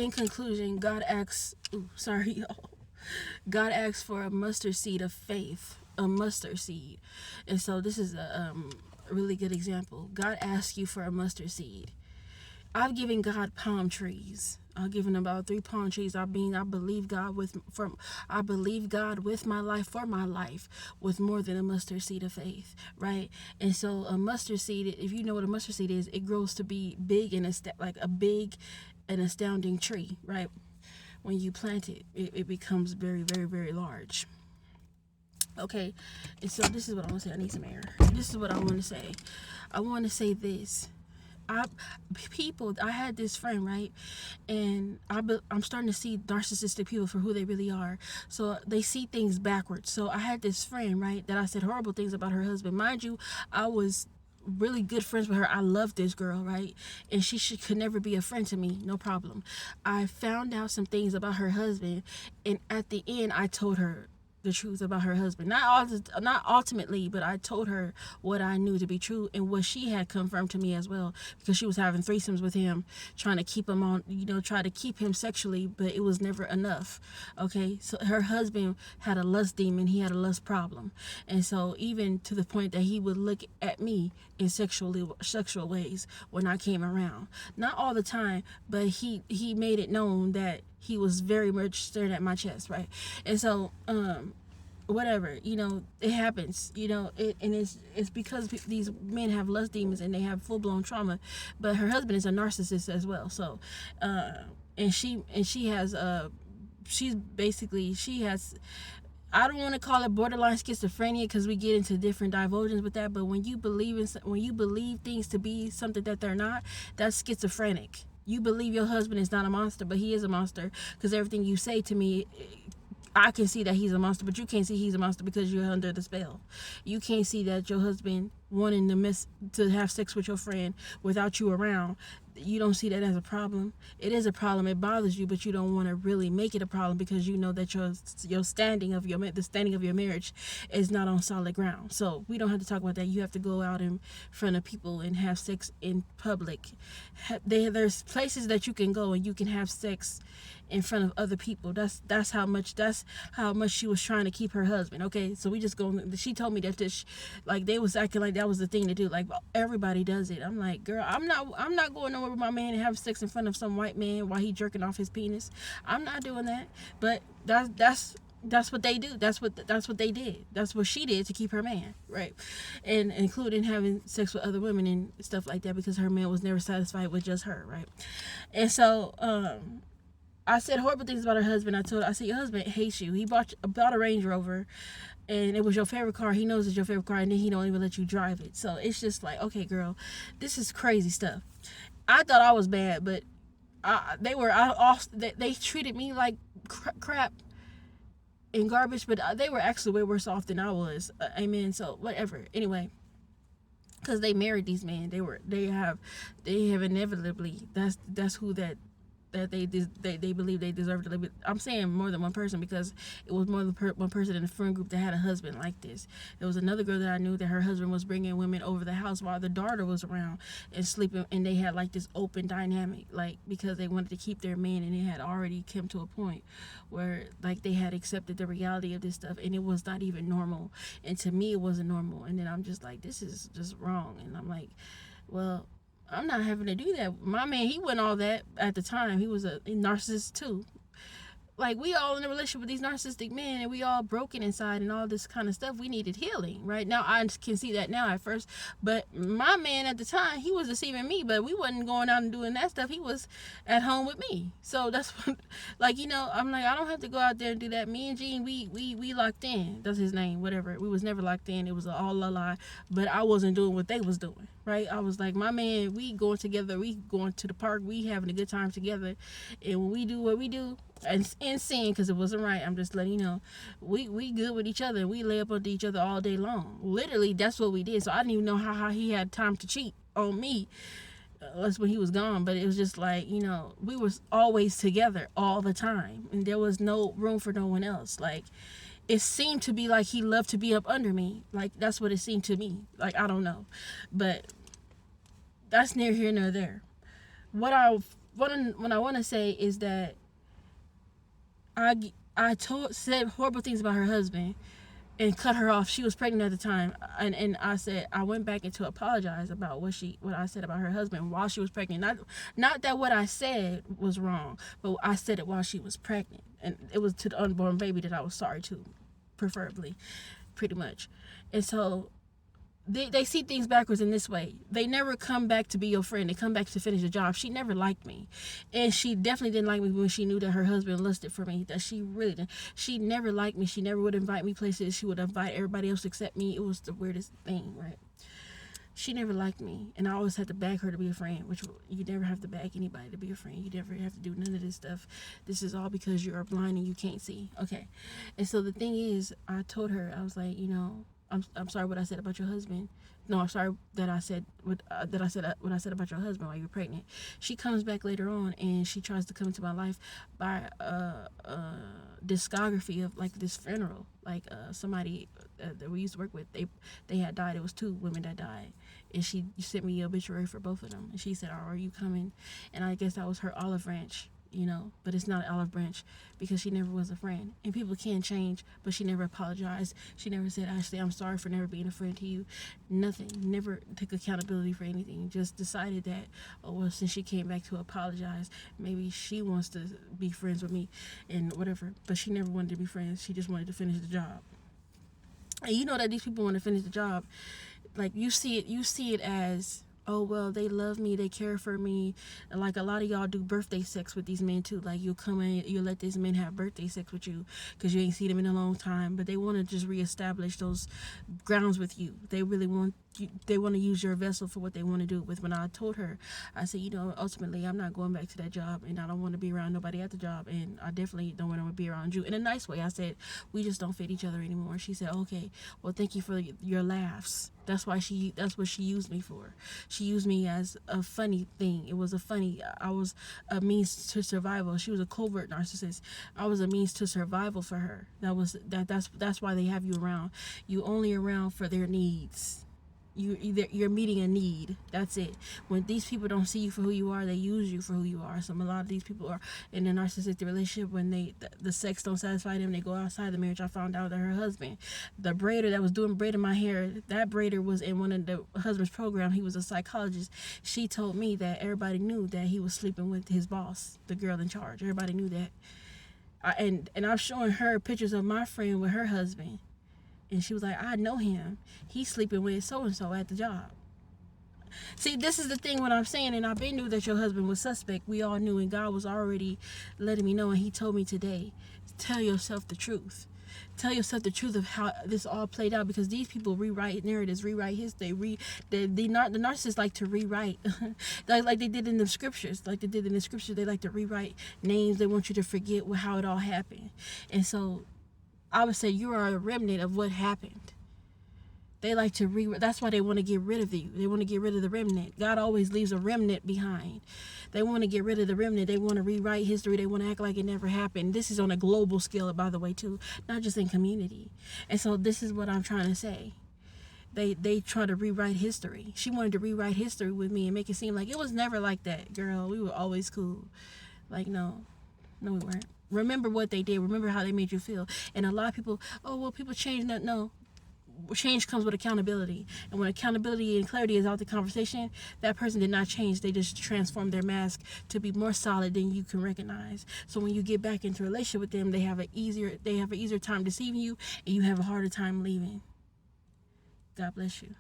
in conclusion, God asks, y'all. God asks for a mustard seed of faith, a mustard seed. And so this is a really good example. God asks you for a mustard seed. I've given God palm trees. I've given about 3 palm trees. I believe God I believe God with my life, for my life, with more than a mustard seed of faith, right? And so a mustard seed, if you know what a mustard seed is, it grows to be big and like a big and astounding tree, right? When you plant it becomes very, very, very large. Okay, and so this is what I want to say. I need some air. This is what I want to say. I want to say this. I I had this friend, right, and I'm starting to see narcissistic people for who they really are. So they see things backwards. So I had this friend, right, that I said horrible things about her husband. Mind you, I was really good friends with her. I loved this girl, right, and could never be a friend to me, no problem. I found out some things about her husband, and at the end I told her the truth about her husband. Not ultimately, but I told her what I knew to be true and what she had confirmed to me as well, because she was having threesomes with him, trying to keep him on, try to keep him sexually, but it was never enough. Okay, so her husband had a lust demon. He had a lust problem, and so even to the point that he would look at me in sexual ways when I came around. Not all the time, but he made it known that he was very much staring at my chest, right? And so whatever, it happens, and it's because these men have lust demons and they have full-blown trauma. But her husband is a narcissist as well. So and she has she has, I don't want to call it borderline schizophrenia, because we get into different divulsions with that. But when you believe things to be something that they're not, that's schizophrenic. You believe your husband is not a monster, but he is a monster, because everything you say to me, I can see that he's a monster, but you can't see he's a monster because you're under the spell. You can't see that your husband wanting to have sex with your friend without you around. You don't see that as a problem. It is a problem. It bothers you, but you don't want to really make it a problem, because you know that the standing of your marriage is not on solid ground. So we don't have to talk about that. You have to go out in front of people and have sex in public. There's places that you can go and you can have sex in front of other people. That's how much she was trying to keep her husband. Okay, so we just go. She told me that they was acting like that was the thing to do. Like, everybody does it. I'm like, girl, I'm not going nowhere with my man and have sex in front of some white man while he jerking off his penis. I'm not doing that. But that's what they do. That's what they did. That's what she did to keep her man, right? And including having sex with other women and stuff like that, because her man was never satisfied with just her, right? And so I said horrible things about her husband. I said, your husband hates you. He bought a Range Rover, and it was your favorite car. He knows it's your favorite car, and then he don't even let you drive it. So it's just like, okay, girl, this is crazy stuff. I thought I was bad, but they treated me like crap and garbage, but they were actually way worse off than I was. Amen. So whatever. Anyway, because they married these men, they have inevitably, that's who that they believe they deserve to live with. I'm saying more than one person, because it was more than one person in the friend group that had a husband like this. There was another girl that I knew that her husband was bringing women over the house while the daughter was around and sleeping, and they had like this open dynamic, like, because they wanted to keep their man, and it had already come to a point where like they had accepted the reality of this stuff, and it was not even normal. And to me, it wasn't normal. And then I'm just like, this is just wrong. And I'm like, well, I'm not having to do that. My man, he wasn't all that at the time. He was a narcissist too. Like, we all in a relationship with these narcissistic men, and we all broken inside and all this kind of stuff. We needed healing, right? Now I can see that now at first, but my man at the time, he was deceiving me, but we wasn't going out and doing that stuff. He was at home with me. So that's what, like, I'm like, I don't have to go out there and do that. Me and Gene, we locked in. That's his name, whatever. We was never locked in. It was all a lie, but I wasn't doing what they was doing, right? I was like, my man, we going together. We going to the park. We having a good time together. And when we do what we do, and sin, because it wasn't right, I'm just letting you know, we good with each other. We lay up under each other all day long. Literally, that's what we did. So I didn't even know how he had time to cheat on me. That's when he was gone. But it was just like, we was always together all the time, and there was no room for no one else. Like, it seemed to be like he loved to be up under me. Like, that's what it seemed to me. Like, I don't know, but that's near here nor there. What what I want to say is that said horrible things about her husband and cut her off. She was pregnant at the time, and I went back and to apologize about what I said about her husband while she was pregnant. Not that what I said was wrong, but I said it while she was pregnant, and it was to the unborn baby that I was sorry to, preferably, pretty much. And so they see things backwards in this way. They never come back to be your friend. They come back to finish the job. She never liked me. And she definitely didn't like me when she knew that her husband lusted for me. That she really didn't. She never liked me. She never would invite me places. She would invite everybody else except me. It was the weirdest thing, right? She never liked me. And I always had to beg her to be a friend, which you never have to beg anybody to be a friend. You never have to do none of this stuff. This is all because you are blind and you can't see. Okay. And so the thing is, I told her, I was like, I'm sorry what I said about your husband. No, I'm sorry that I said what I said about your husband while you were pregnant. She comes back later on and she tries to come into my life by discography of like this funeral, like somebody that we used to work with. They had died. It was 2 women that died, and she sent me the obituary for both of them. And she said, "Oh, are you coming?" And I guess that was her olive branch. But it's not an olive branch because she never was a friend. And people can change, but she never apologized. She never said, "Ashley, I'm sorry for never being a friend to you." Nothing. Never took accountability for anything. Just decided that, oh, well, since she came back to apologize, maybe she wants to be friends with me and whatever. But she never wanted to be friends. She just wanted to finish the job. And you know that these people want to finish the job. Like, you see it as, oh, well, they love me, they care for me. And like a lot of y'all do birthday sex with these men too. Like, you'll come in, you'll let these men have birthday sex with you because you ain't seen them in a long time, but they want to just reestablish those grounds with you. They really want you, they want to use your vessel for what they want to do with. When I told her, I said, ultimately I'm not going back to that job, and I don't want to be around nobody at the job, and I definitely don't want to be around you. In a nice way, I said, we just don't fit each other anymore. She said, okay, well, thank you for your laughs. That's what she used me for. She used me as a funny thing. It was I was a means to survival. She was a covert narcissist. I was a means to survival for her. That's why they have you around. You only around for their needs. You're meeting a need. That's it. When these people don't see you for who you are, they use you for who you are. A lot of these people are in a narcissistic relationship. When the sex don't satisfy them, they go outside the marriage. I found out that her husband, the braider that was doing braiding my hair, that braider was in one of the husband's program. He was a psychologist. She told me that everybody knew that he was sleeping with his boss, the girl in charge. Everybody knew that. And I'm showing her pictures of my friend with her husband. And she was like, I know him. He's sleeping with so-and-so at the job. See, this is the thing what I'm saying, and I've been knew that your husband was suspect. We all knew, and God was already letting me know, and he told me today, tell yourself the truth. Tell yourself the truth of how this all played out, because these people rewrite narratives, rewrite history. The narcissists like to rewrite, like they did in the scriptures. Like they did in the scriptures, they like to rewrite names. They want you to forget how it all happened. And so I would say you are a remnant of what happened. They like to that's why they want to get rid of you. They want to get rid of the remnant. God always leaves a remnant behind. They want to get rid of the remnant. They want to rewrite history. They want to act like it never happened. This is on a global scale, by the way, too, not just in community. And so this is what I'm trying to say. They try to rewrite history. She wanted to rewrite history with me and make it seem like it was never like that, girl. We were always cool. Like, no, we weren't. Remember what they did. Remember how they made you feel. And a lot of people, oh, well, people change. No. Change comes with accountability. And when accountability and clarity is out the conversation, that person did not change. They just transformed their mask to be more solid than you can recognize. So when you get back into a relationship with them, they have an easier time deceiving you, and you have a harder time leaving. God bless you.